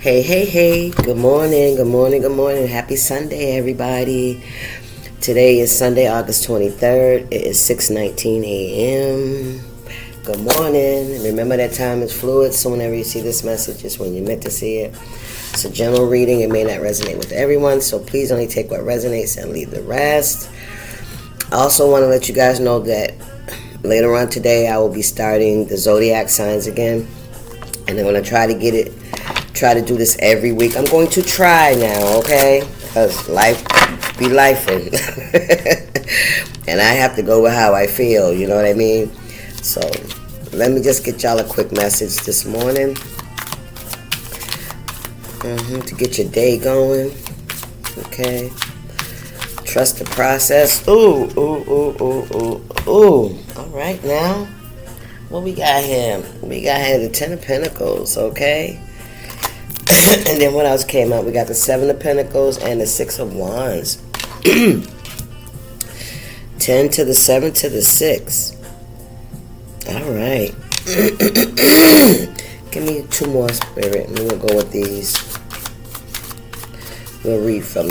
Hey, hey, hey, good morning, good morning, good morning. Happy Sunday, everybody. Today is Sunday, August 23rd. It is 6:19 a.m. Good morning. Remember that time is fluid, so whenever you see this message, it's when you're meant to see it. It's a general reading. It may not resonate with everyone, so please only take what resonates and leave the rest. I also want to let you guys know that later on today, I will be starting the zodiac signs again, and I'm going to try to do this every week. I'm going to try now, okay? Because life be lifing. And I have to go with how I feel, you know what I mean? So, let me just get y'all a quick message this morning. To get your day going. Okay? Trust the process. Ooh. All right, now. What we got here? We got here the 10 of Pentacles, okay? And then what else came out? We got the 7 of Pentacles and the 6 of Wands. 10 to the 7 to the 6. All right. Give me 2 more, Spirit. And we'll go with these. We'll read from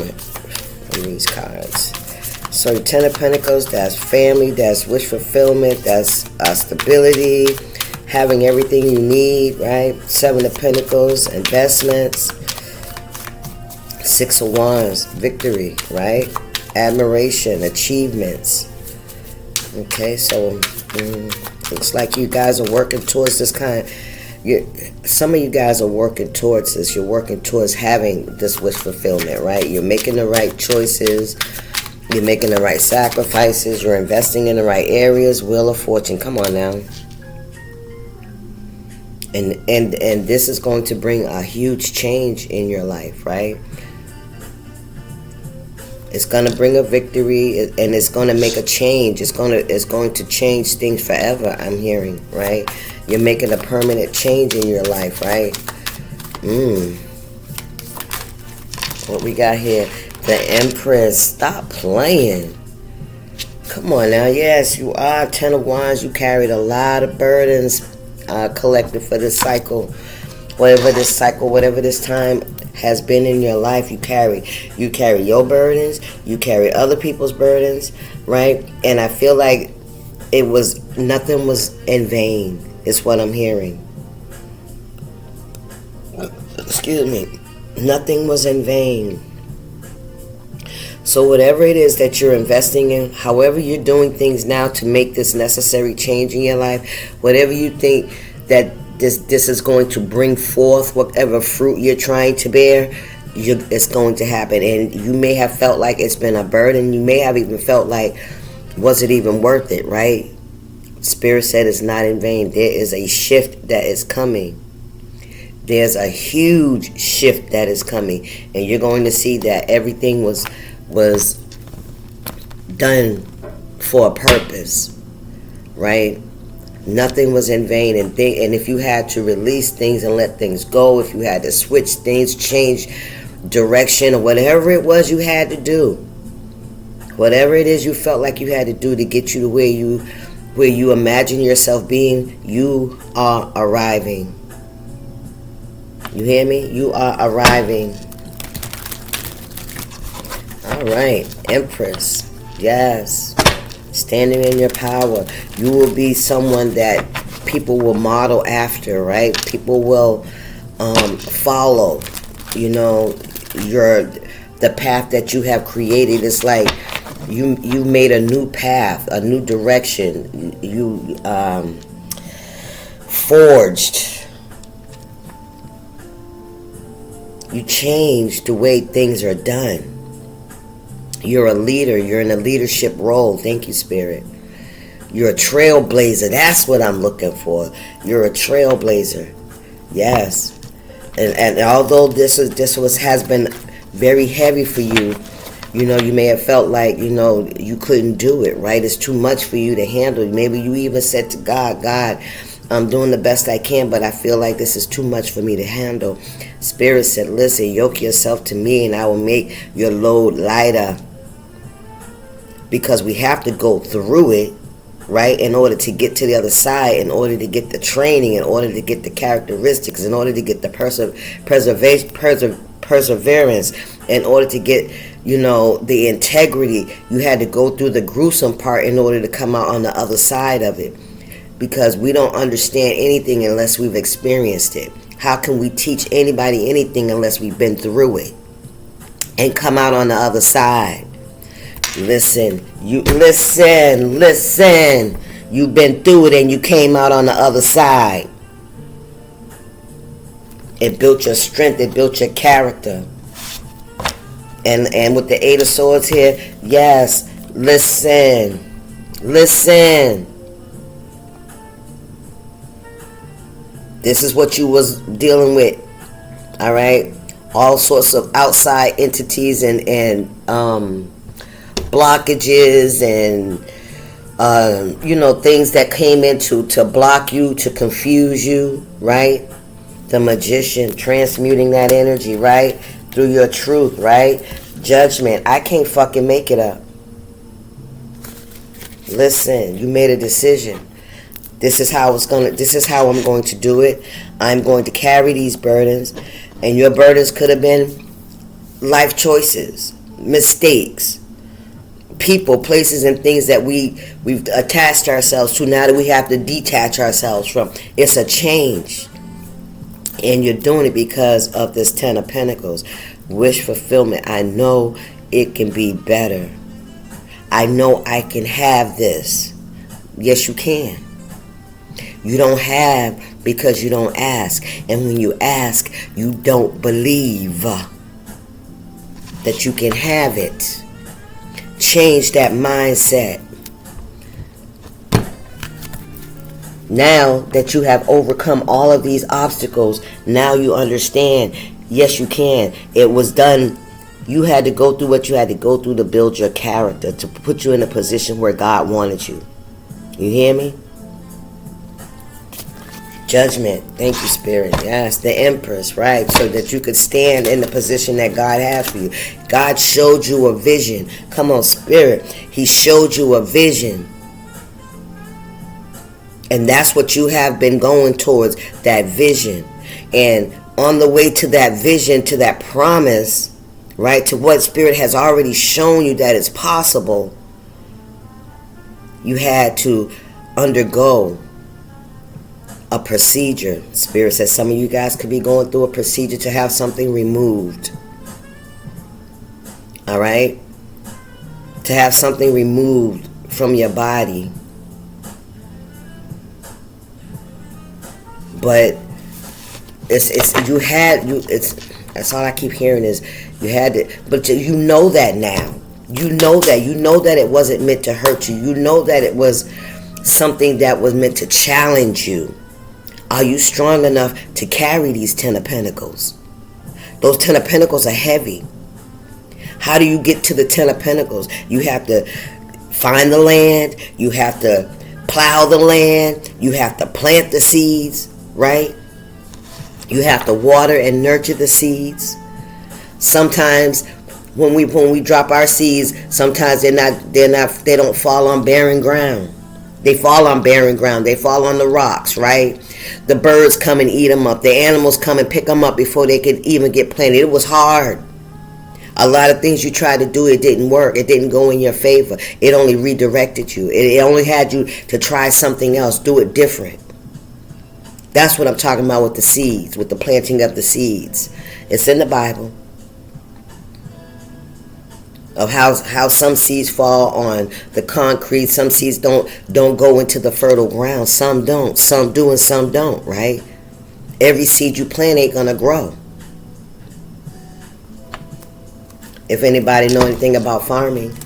these cards. So 10 of Pentacles, that's family, that's wish fulfillment, that's stability, having everything you need, right? 7 of Pentacles, investments. 6 of Wands, victory, right? Admiration, achievements. Okay, so looks like you guys are working towards this kind. Some of you guys are working towards this. You're working towards having this wish fulfillment, right? You're making the right choices. You're making the right sacrifices. You're investing in the right areas. Wheel of Fortune. Come on now. And this is going to bring a huge change in your life, right? It's going to bring a victory, and it's going to make a change. It's going to change things forever, I'm hearing, right? You're making a permanent change in your life, right? What we got here? The Empress. Stop playing. Come on now. Yes, you are 10 of Wands. You carried a lot of burdens collected for this cycle. Whatever this time has been in your life, you carry your burdens, you carry other people's burdens, right? And I feel like nothing was in vain, is what I'm hearing. Excuse me. Nothing was in vain. So whatever it is that you're investing in, however you're doing things now to make this necessary change in your life, whatever you think that this is going to bring forth, whatever fruit you're trying to bear, it's going to happen. And you may have felt like it's been a burden. You may have even felt like, was it even worth it, right? Spirit said it's not in vain. There is a shift that is coming. There's a huge shift that is coming. And you're going to see that everything was done for a purpose, right? Nothing was in vain. And if you had to release things and let things go, if you had to switch things, change direction, or whatever it was you had to do, whatever it is you felt like you had to do to get you to where you imagine yourself being, you are arriving. You hear me? You are arriving. All right, Empress. Yes. Standing in your power. You will be someone that people will model after, right? People will follow. You know, the path that you have created. It's like you made a new path, a new direction. You forged. You changed the way things are done. You're a leader. You're in a leadership role. Thank you, Spirit. You're a trailblazer. That's what I'm looking for. You're a trailblazer. Yes. And although this has been very heavy for you, you know, you may have felt like, you know, you couldn't do it, right? It's too much for you to handle. Maybe you even said to God, I'm doing the best I can, but I feel like this is too much for me to handle. Spirit said, listen, yoke yourself to me and I will make your load lighter. Because we have to go through it. right? In order to get to the other side, in order to get the training, in order to get the characteristics, in order to get the perseverance, in order to get, the integrity, you had to go through the gruesome part in order to come out on the other side of it. Because we don't understand anything unless we've experienced it. How can we teach anybody anything unless we've been through it and come out on the other side? Listen. You've been through it and you came out on the other side. It built your strength. It built your character. And with the Eight of Swords here, yes, listen. This is what you was dealing with, all right? All sorts of outside entities and blockages and, things that came in to block you, to confuse you, right? The Magician, transmuting that energy, right? Through your truth, right? Judgment. I can't fucking make it up. Listen, you made a decision. This is how I'm going to do it. I'm going to carry these burdens. And your burdens could have been life choices, mistakes, people, places, and things that we've attached ourselves to now that we have to detach ourselves from. It's a change. And you're doing it because of this Ten of Pentacles. Wish fulfillment. I know it can be better. I know I can have this. Yes, you can. You don't have because you don't ask. And when you ask, you don't believe that you can have it. Change that mindset. Now that you have overcome all of these obstacles, now you understand, yes, you can. It was done. You had to go through what you had to go through to build your character, to put you in a position where God wanted you. You hear me? Judgment. Thank you, Spirit. Yes, the Empress, right? So that you could stand in the position that God has for you. God showed you a vision. Come on, Spirit. He showed you a vision. And that's what you have been going towards, that vision. And on the way to that vision, to that promise, right, to what Spirit has already shown you that it's possible, you had to undergo a procedure. Spirit says some of you guys could be going through a procedure to have something removed. All right? To have something removed from your body. But that's all I keep hearing is you had to, but you know that now. You know that it wasn't meant to hurt you. You know that it was something that was meant to challenge you. Are you strong enough to carry these Ten of Pentacles? Those Ten of Pentacles are heavy. How do you get to the Ten of Pentacles? You have to find the land. You have to plow the land. You have to plant the seeds, right? You have to water and nurture the seeds. Sometimes when we drop our seeds, sometimes they don't fall on barren ground. They fall on barren ground. They fall on the rocks, right? The birds come and eat them up. The animals come and pick them up before they could even get planted. It was hard. A lot of things you tried to do, it didn't work. It didn't go in your favor. It only redirected you. It only had you to try something else, do it different. That's what I'm talking about with the seeds, with the planting of the seeds. It's in the Bible. Of how some seeds fall on the concrete, some seeds don't go into the fertile ground, some don't, some do and some don't, right? Every seed you plant ain't gonna grow. If anybody know anything about farming,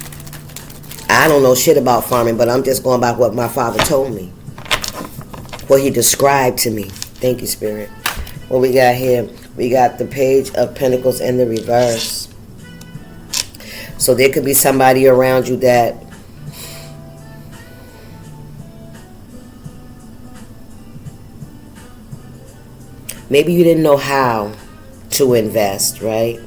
I don't know shit about farming, but I'm just going by what my father told me, what he described to me. Thank you, Spirit. What we got here? We got the Page of Pentacles in the reverse. So there could be somebody around you that maybe you didn't know how to invest, right?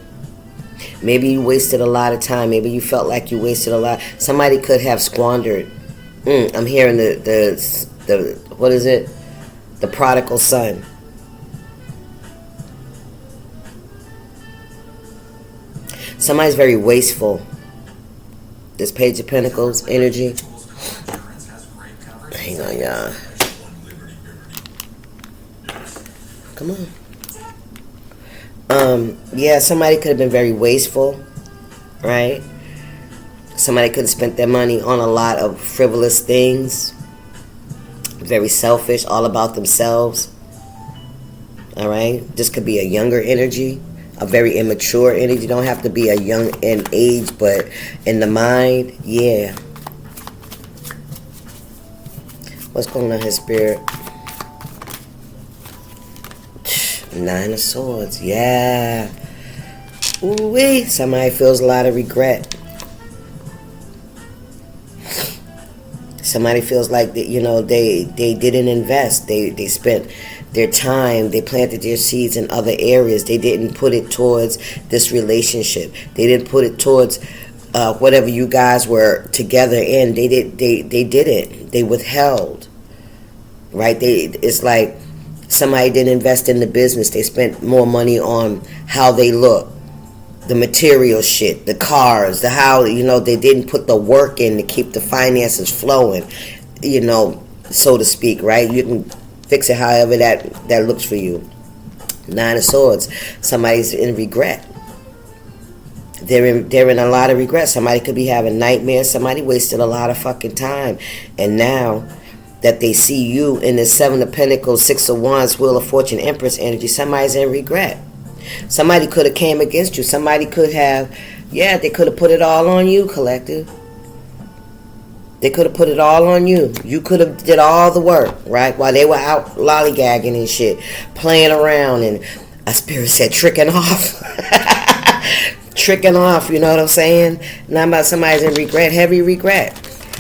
Maybe you wasted a lot of time. Maybe you felt like you wasted a lot. Somebody could have squandered I'm hearing the what is it? The prodigal son. Somebody's very wasteful. This Page of Pentacles energy. Hang on, y'all. Come on. Yeah, somebody could have been very wasteful, right? Somebody could have spent their money on a lot of frivolous things. Very selfish, all about themselves. All right? This could be a younger energy, a very immature energy. Don't have to be a young in age, but in the mind, yeah. What's going on here, Spirit? Nine of Swords, yeah. Ooh-wee. Somebody feels a lot of regret. Somebody feels like that, they didn't invest. They spent their time, they planted their seeds in other areas. They didn't put it towards this relationship. They didn't put it towards whatever you guys were together in. They didn't. They withheld. Right? It's like somebody didn't invest in the business. They spent more money on how they look. The material shit, the cars, the how, they didn't put the work in to keep the finances flowing, so to speak, right? You can fix it however that looks for you. Nine of Swords. Somebody's in regret. They're in a lot of regret. Somebody could be having nightmares. Somebody wasted a lot of fucking time. And now that they see you in the Seven of Pentacles, Six of Wands, Wheel of Fortune, Empress energy, somebody's in regret. Somebody could have came against you. Somebody could have, they could have put it all on you, collective. They could have put it all on you. You could have did all the work, right? While they were out lollygagging and shit, playing around, and a spirit said tricking off. Tricking off, you know what I'm saying? Not about somebody's in regret, heavy regret.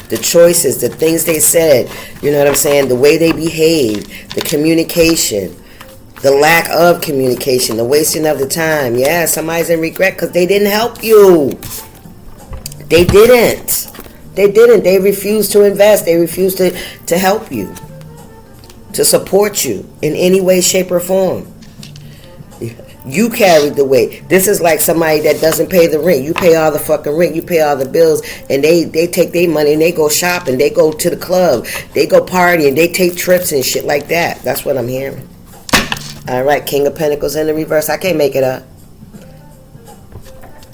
The choices, the things they said, you know what I'm saying? The way they behaved, the communication. The lack of communication, the wasting of the time. Yeah, somebody's in regret because they didn't help you. They didn't. They refused to invest. They refused to help you. To support you in any way, shape, or form. You carried the weight. This is like somebody that doesn't pay the rent. You pay all the fucking rent. You pay all the bills. And they take their money and they go shopping. They go to the club. They go partying. They take trips and shit like that. That's what I'm hearing. All right, King of Pentacles in the reverse. I can't make it up.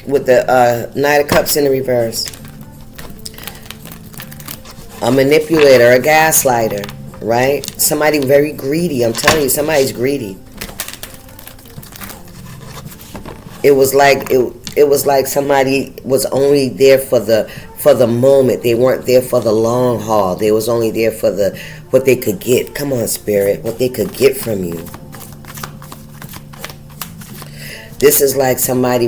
With the Knight of Cups in the reverse. A manipulator, a gaslighter, right? Somebody very greedy. I'm telling you, somebody's greedy. It was like somebody was only there for the moment. They weren't there for the long haul. They was only there for what they could get. Come on, Spirit, what they could get from you. This is like somebody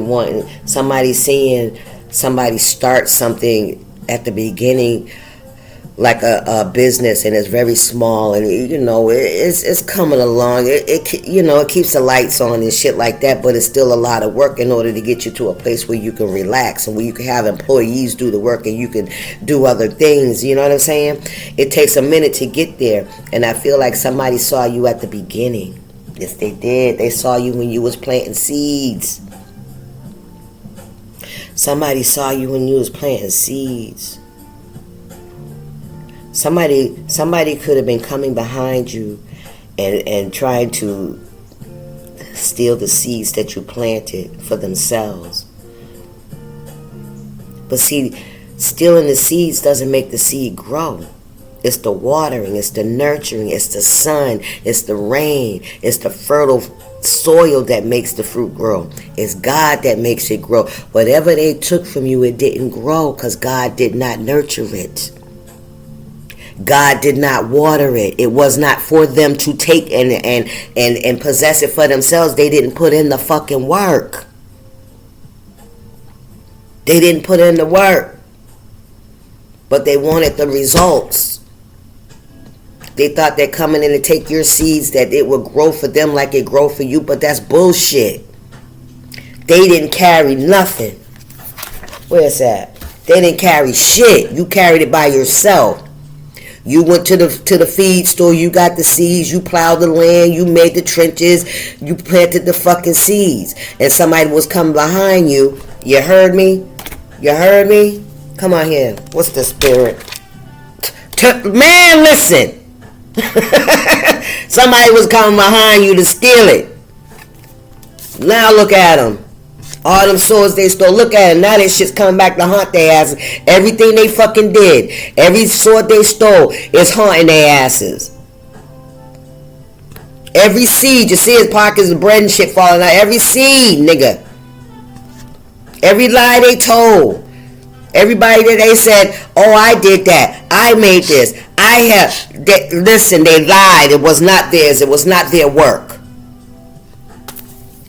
seeing somebody start something at the beginning, like a business, and it's very small, and it's coming along. It keeps the lights on and shit like that, but it's still a lot of work in order to get you to a place where you can relax and where you can have employees do the work and you can do other things. You know what I'm saying? It takes a minute to get there, and I feel like somebody saw you at the beginning. Yes, they did. They saw you when you was planting seeds. Somebody saw you when you was planting seeds. Somebody could have been coming behind you and trying to steal the seeds that you planted for themselves. But see, stealing the seeds doesn't make the seed grow. It's the watering, it's the nurturing, it's the sun, it's the rain, it's the fertile soil that makes the fruit grow. It's God that makes it grow. Whatever they took from you, it didn't grow because God did not nurture it. God did not water it. It was not for them to take and possess it for themselves. They didn't put in the fucking work. They didn't put in the work. But they wanted the results. They thought that coming in to take your seeds, that it would grow for them like it grow for you, but that's bullshit. They didn't carry nothing. Where's that? They didn't carry shit. You carried it by yourself. You went to the feed store, you got the seeds, you plowed the land, you made the trenches, you planted the fucking seeds. And somebody was coming behind you. You heard me? You heard me? Come on here. What's the spirit? Man, listen. Somebody was coming behind you to steal it. Now look at them. All them swords they stole. Look at them. Now that shit's coming back to haunt their asses. Everything they fucking did. Every sword they stole is haunting their asses. Every seed. You see his pockets of bread and shit falling out. Every seed, nigga. Every lie they told. Everybody that they said, oh, I did that. I made this. Listen, they lied. It was not theirs. It was not their work.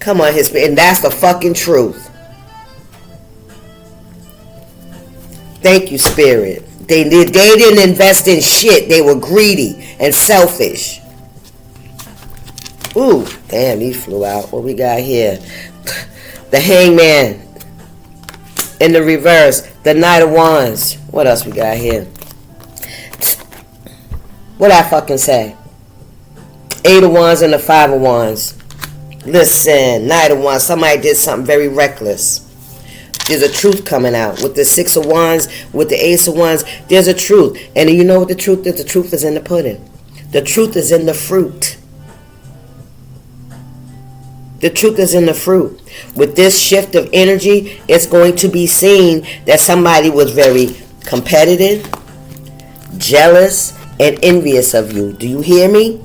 Come on, and that's the fucking truth. Thank you, Spirit. They didn't invest in shit. They were greedy and selfish. Ooh, damn, he flew out. What we got here? The Hangman. In the reverse, the Knight of Wands. What else we got here? What I fucking say? 8 of Wands and the 5 of Wands. Listen, Knight of Wands. Somebody did something very reckless. There's a truth coming out. With the 6 of Wands, with the Ace of Wands, there's a truth. And you know what the truth is? The truth is in the pudding. The truth is in the fruit. The truth is in the fruit. With this shift of energy, it's going to be seen that somebody was very competitive, jealous, and envious of you. Do you hear me?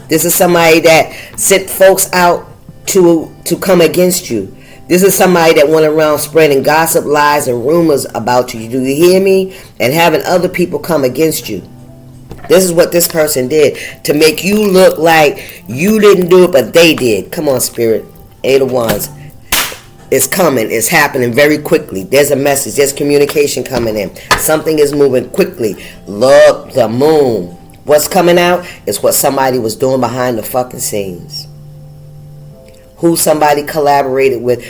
This is somebody that sent folks out to come against you. This is somebody that went around spreading gossip, lies, and rumors about you. Do you hear me? And having other people come against you. This is what this person did to make you look like you didn't do it, but they did. Come on, Spirit. 8 of Wands. It's coming. It's happening very quickly. There's a message. There's communication coming in. Something is moving quickly. Look, the moon. What's coming out is what somebody was doing behind the fucking scenes. Who somebody collaborated with.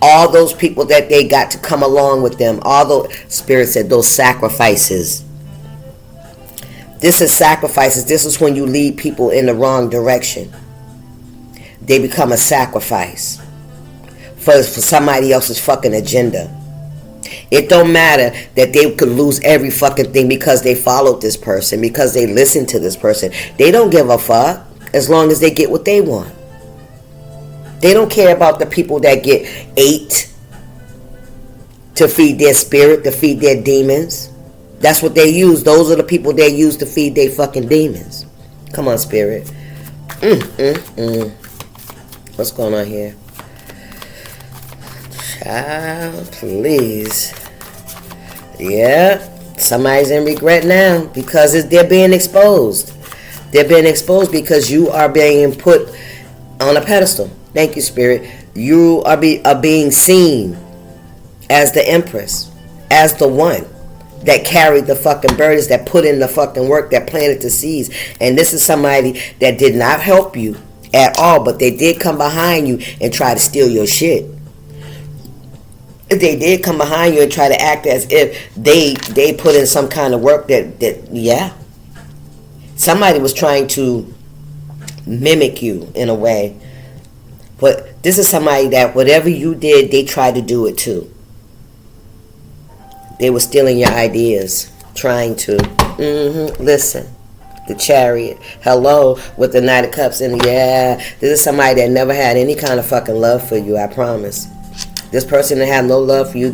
All those people that they got to come along with them. All those, Spirit said, those sacrifices. This is sacrifices. This is when you lead people in the wrong direction. They become a sacrifice for somebody else's fucking agenda. It don't matter that they could lose every fucking thing because they followed this person, because they listened to this person. They don't give a fuck as long as they get what they want. They don't care about the people that get ate to feed their spirit, to feed their demons. That's what they use. Those are the people they use to feed their fucking demons. Come on, Spirit. What's going on here? Child, please. Yeah, somebody's in regret now because they're being exposed. They're being exposed because you are being put on a pedestal. Thank you, Spirit. You are being seen as the Empress, as the one that carried the fucking burdens, that put in the fucking work, that planted the seeds. And this is somebody that did not help you at all, but they did come behind you and try to steal your shit. They did come behind you and try to act as if they put in some kind of work that yeah. Somebody was trying to mimic you in a way. But this is somebody that whatever you did, they tried to do it too. They were stealing your ideas, trying to. Listen, the Chariot. Hello, with the Knight of Cups. And yeah, this is somebody that never had any kind of fucking love for you, I promise. This person that had no love for you,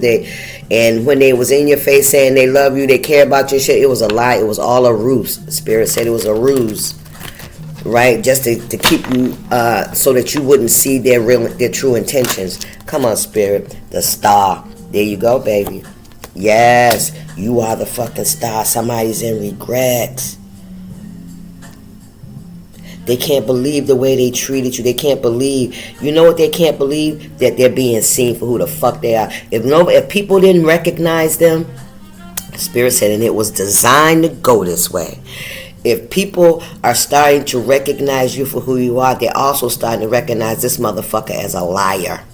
and when they was in your face saying they love you, they care about your shit, it was a lie. It was all a ruse. Spirit said it was a ruse, right? Just to keep you, so that you wouldn't see their true intentions. Come on, Spirit. The Star. There you go, baby. Yes, you are the fucking star. Somebody's in regret. They can't believe the way they treated you. They can't believe. You know what they can't believe? That they're being seen for who the fuck they are. If people didn't recognize them, Spirit said, and it was designed to go this way. If people are starting to recognize you for who you are, they're also starting to recognize this motherfucker as a liar.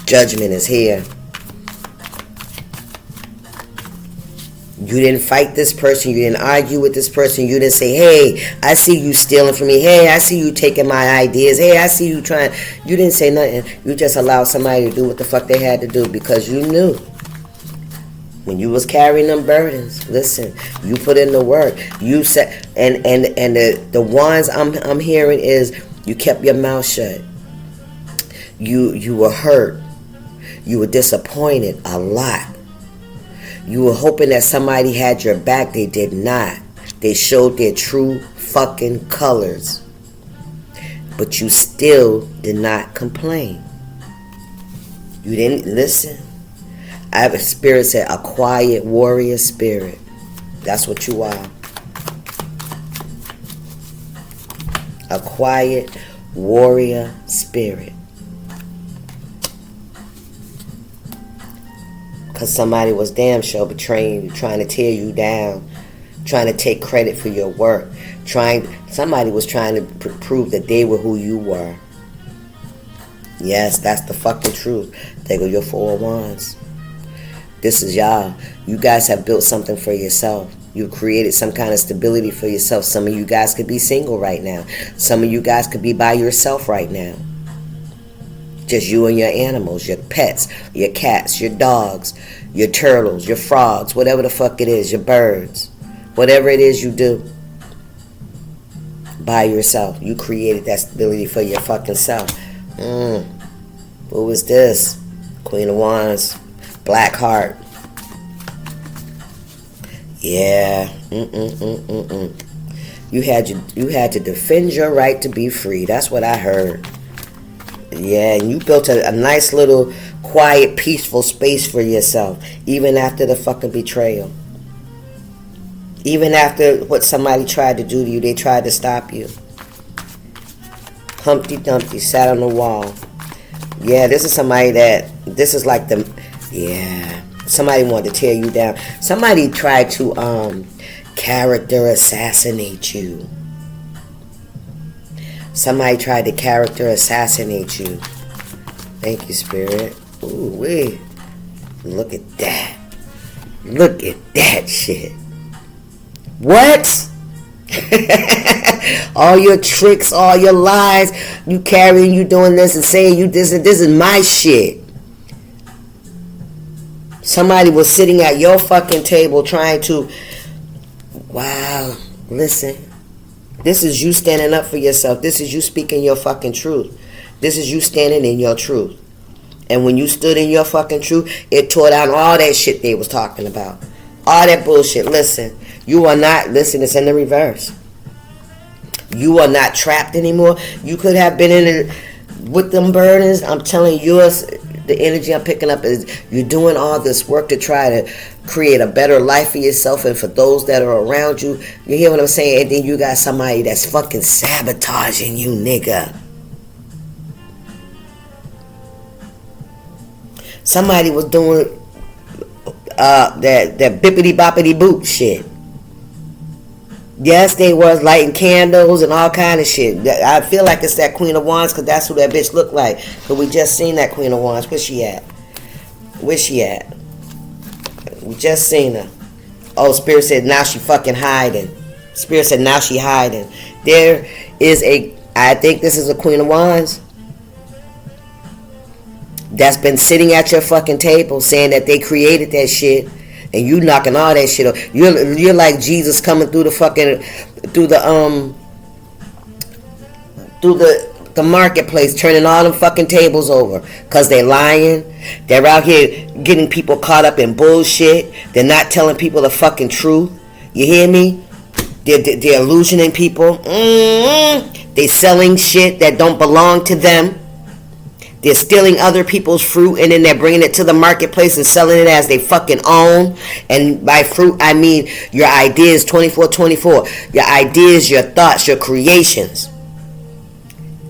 Judgment is here. You didn't fight this person. You didn't argue with this person. You didn't say, hey, I see you stealing from me. Hey, I see you taking my ideas. Hey, I see you trying. You didn't say nothing. You just allowed somebody to do what the fuck they had to do because you knew. When you was carrying them burdens, listen, you put in the work. You said, and the ones I'm hearing is you kept your mouth shut. You were hurt. You were disappointed a lot. You were hoping that somebody had your back. They did not. They showed their true fucking colors. But you still did not complain. You didn't listen. I have a spirit said a quiet warrior spirit. That's what you are. A quiet warrior spirit. Because somebody was damn sure betraying you, trying to tear you down, trying to take credit for your work. Somebody was trying to prove that they were who you were. Yes, that's the fucking truth. They go your 4 of Wands. This is y'all. You guys have built something for yourself. You created some kind of stability for yourself. Some of you guys could be single right now. Some of you guys could be by yourself right now. Just you and your animals, your pets, your cats, your dogs, your turtles, your frogs, whatever the fuck it is, your birds. Whatever it is you do. By yourself. You created that stability for your fucking self. Who was this? Queen of Wands. Black heart. Yeah. You had to defend your right to be free. That's what I heard. Yeah, and you built a nice little quiet, peaceful space for yourself, even after the fucking betrayal. Even after what somebody tried to do to you, they tried to stop you. Humpty Dumpty sat on the wall. Yeah, this is somebody this is like somebody wanted to tear you down. Somebody tried to character assassinate you. Somebody tried to character assassinate you. Thank you, Spirit. Ooh, wee. Look at that. Look at that shit. What? All your tricks, all your lies, you carrying, you doing this and saying you this is my shit. Somebody was sitting at your fucking table trying to, wow, listen. This is you standing up for yourself. This is you speaking your fucking truth. This is you standing in your truth. And when you stood in your fucking truth, it tore down all that shit they was talking about. All that bullshit. Listen, you are not, listen, it's in the reverse. You are not trapped anymore. You could have been in it with them burdens. I'm telling you, the energy I'm picking up is you're doing all this work to try to create a better life for yourself and for those that are around you. You hear what I'm saying? And then you got somebody that's fucking sabotaging you, nigga. Somebody was doing that bippity boppity boop shit. Yes, they was lighting candles and all kind of shit. I feel like it's that Queen of Wands because that's who that bitch looked like. But we just seen that Queen of Wands. Where she at? Where she at? We just seen her. Oh, Spirit said now she fucking hiding. Spirit said now she hiding. There is I think this is a Queen of Wands that's been sitting at your fucking table saying that they created that shit. And you knocking all that shit off. You're like Jesus coming through the fucking through the marketplace, turning all them fucking tables over. Cause they lying. They're out here getting people caught up in bullshit. They're not telling people the fucking truth. You hear me? They're illusioning people. They selling shit that don't belong to them. They're stealing other people's fruit and then they're bringing it to the marketplace and selling it as they fucking own. And by fruit, I mean your ideas, 24/24. Your ideas, your thoughts, your creations.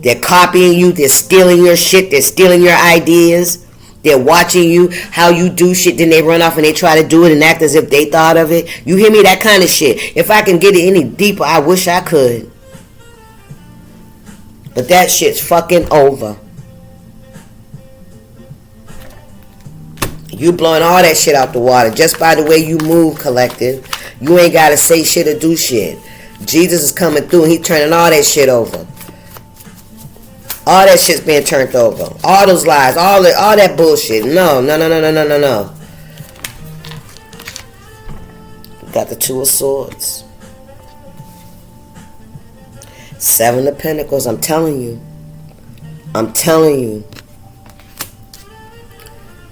They're copying you. They're stealing your shit. They're stealing your ideas. They're watching you, how you do shit. Then they run off and they try to do it and act as if they thought of it. You hear me? That kind of shit. If I can get it any deeper, I wish I could. But that shit's fucking over. You blowing all that shit out the water just by the way you move, collective. You ain't got to say shit or do shit. Jesus is coming through and he turning all that shit over. All that shit's being turned over. All those lies, all that bullshit. No. Got the Two of Swords. Seven of Pentacles. I'm telling you.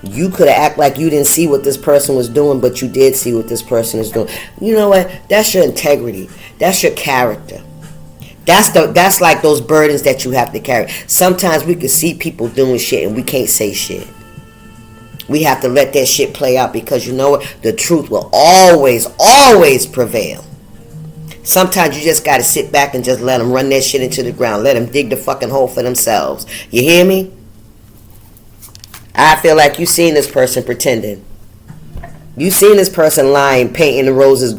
You could have acted like you didn't see what this person was doing, but you did see what this person is doing. You know what? That's your integrity. That's your character. That's like those burdens that you have to carry. Sometimes we can see people doing shit and we can't say shit. We have to let that shit play out because you know what? The truth will always prevail. Sometimes you just got to sit back and just let them run that shit into the ground. Let them dig the fucking hole for themselves. You hear me? I feel like you seen this person pretending. You seen this person lying, painting the roses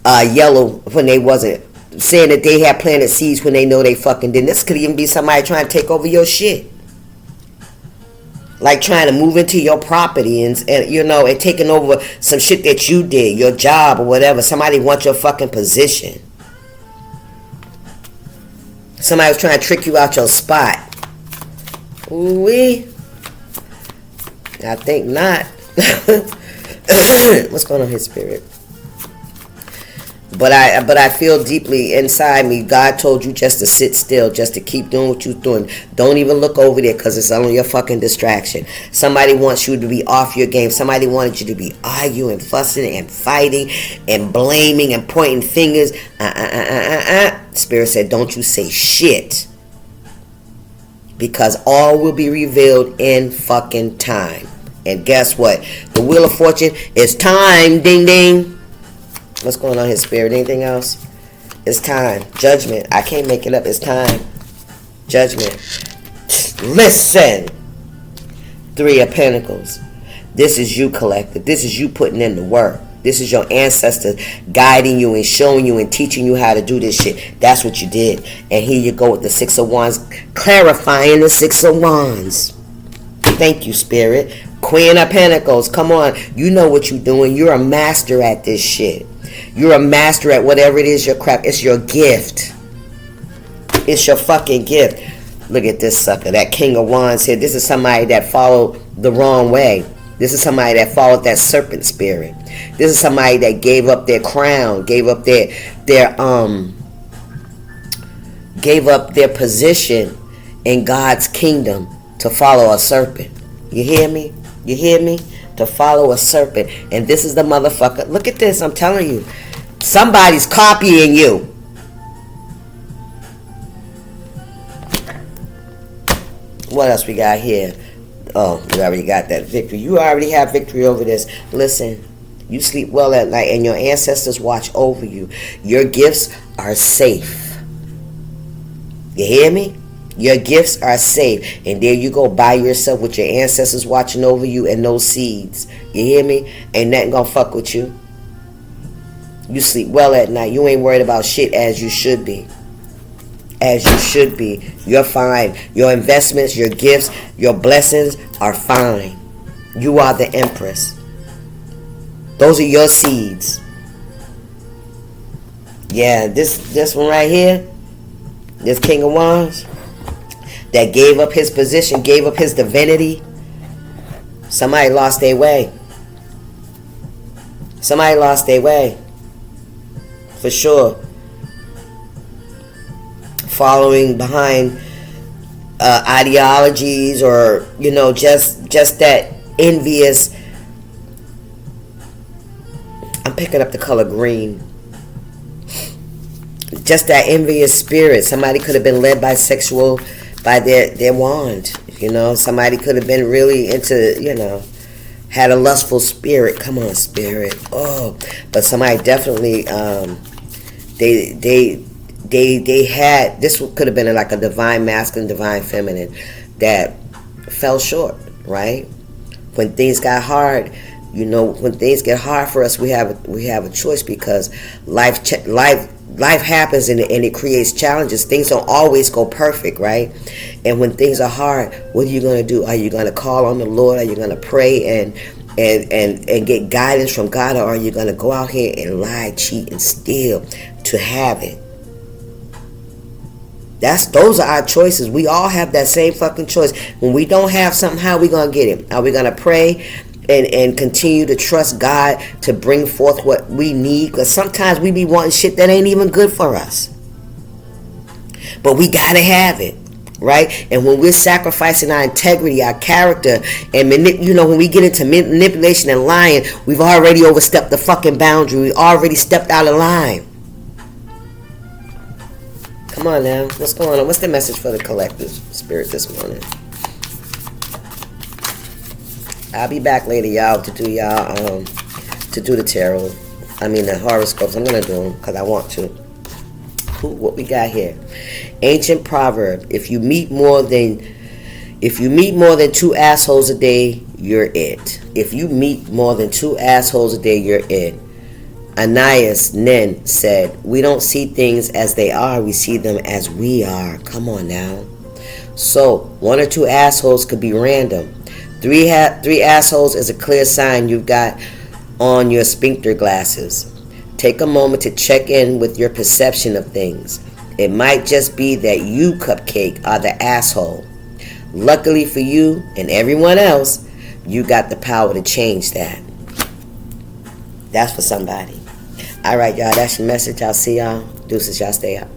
yellow when they wasn't. Saying that they had planted seeds when they know they fucking didn't. This could even be somebody trying to take over your shit. Like trying to move into your property and you know, and taking over some shit that you did, your job or whatever. Somebody wants your fucking position. Somebody was trying to trick you out your spot. Ooh-wee. I think not. What's going on here, Spirit? But I feel deeply inside me, God told you just to sit still, just to keep doing what you're doing. Don't even look over there because it's only a fucking distraction. Somebody wants you to be off your game. Somebody wanted you to be arguing, fussing, and fighting, and blaming, and pointing fingers. Spirit said, don't you say shit. Because all will be revealed in fucking time. And guess what? The Wheel of Fortune is time. Ding, ding. What's going on here, Spirit? Anything else? It's time. Judgment. I can't make it up. It's time. Judgment. Listen. Three of Pentacles. This is you, collective. This is you putting in the work. This is your ancestors guiding you and showing you and teaching you how to do this shit. That's what you did. And here you go with the Six of Wands, clarifying the Six of Wands. Thank you, Spirit. Queen of Pentacles. Come on. You know what you're doing. You're a master at this shit. You're a master at whatever it is your crap. It's your gift. It's your fucking gift. Look at this sucker. That King of Wands here. This is somebody that followed the wrong way. This is somebody that followed that serpent spirit. This is somebody that gave up their crown, gave up their position in God's kingdom to follow a serpent. You hear me? You hear me? To follow a serpent. And this is the motherfucker. Look at this. I'm telling you. Somebody's copying you. What else we got here? Oh, we already got that victory. You already have victory over this. Listen, you sleep well at night and your ancestors watch over you. Your gifts are safe. You hear me? Your gifts are safe. And there you go by yourself with your ancestors watching over you and those seeds. You hear me? Ain't nothing gonna fuck with you. You sleep well at night. You ain't worried about shit as you should be. As you should be. You're fine. Your investments, your gifts, your blessings are fine. You are the Empress. Those are your seeds. Yeah, this one right here, this King of Wands, that gave up his position, gave up his divinity. Somebody lost their way. Somebody lost their way. For sure. Following behind ideologies or, you know, just that envious. I'm picking up the color green. Just that envious spirit. Somebody could have been led by their wand. You know, somebody could have been really into, you know, had a lustful spirit. Come on, spirit. Oh, but somebody definitely, they had, this could have been like a divine masculine, divine feminine that fell short, right? When things got hard, you know, when things get hard for us, we have a choice because life happens and it creates challenges. Things don't always go perfect, right? And when things are hard, what are you going to do? Are you going to call on the Lord? Are you going to pray and get guidance from God, or are you going to go out here and lie, cheat, and steal to have it? Those are our choices. We all have that same fucking choice. When we don't have something, how are we going to get it? Are we going to pray and continue to trust God to bring forth what we need? Because sometimes we be wanting shit that ain't even good for us. But we got to have it, right? And when we're sacrificing our integrity, our character, and when we get into manipulation and lying, we've already overstepped the fucking boundary. We already stepped out of line. Come on now. What's going on? What's the message for the collective spirit this morning? I'll be back later, y'all, to do the tarot. I mean the horoscopes. I'm gonna do them because I want to. What we got here? Ancient proverb: If you meet more than 2 assholes a day, you're it. If you meet more than 2 assholes a day, you're it. Ananias Nin said, "We don't see things as they are, we see them as we are." Come on now. So 1 or 2 assholes could be random. 3 assholes is a clear sign you've got on your sphincter glasses. Take a moment to check in with your perception of things. It might just be that you, Cupcake, are the asshole. Luckily for you and everyone else, you got the power to change that. That's for somebody. All right, y'all, that's your message. I'll see y'all. Deuces, y'all stay up.